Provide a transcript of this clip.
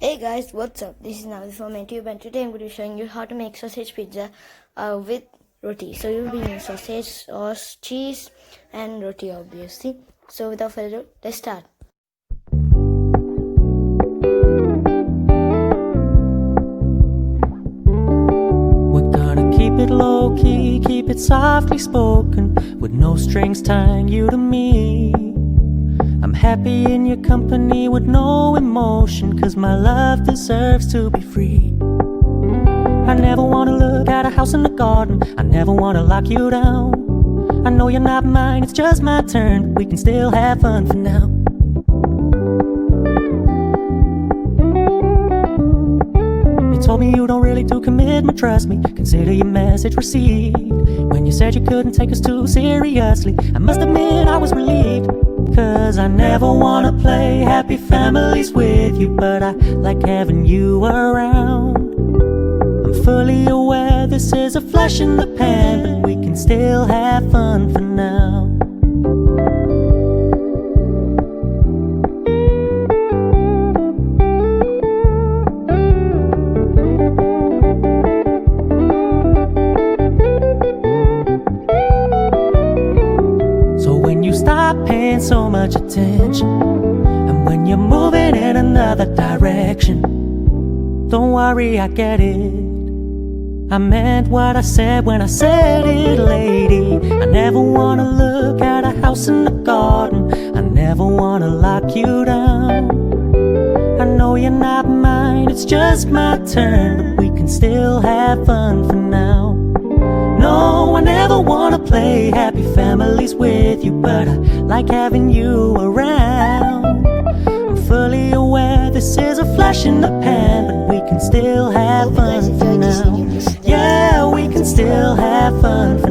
Hey guys, what's up? This is Navi from YouTube and today I'm going to be showing you how to make sausage pizza with roti. So you'll be using sausage, sauce, cheese and roti obviously. So without further ado, let's start. We're gonna keep it low-key, keep it softly spoken, with no strings tying you to me. I'm happy in your company with no emotion, 'cause my love deserves to be free. I never wanna look at a house in the garden, I never wanna lock you down. I know you're not mine, it's just my turn, we can still have fun for now. You told me you don't really do commitment, trust me, consider your message received. When you said you couldn't take us too seriously, I must admit I was relieved. 'Cause I never wanna play happy families with you, but I like having you around. I'm fully aware this is a flash in the pan, but we can still have fun for now. So when you stop paying so much attention, and when you're moving in another direction, don't worry, I get it. I meant what I said when I said it, lady. I never wanna look at a house in the garden, I never wanna lock you down. I know you're not mine, it's just my turn, but we can still have fun for now. No, I never wanna play happy families with you, but I like having you around. I'm fully aware this is a flash in the pan, but we can still have fun for now. Yeah, we can still have fun for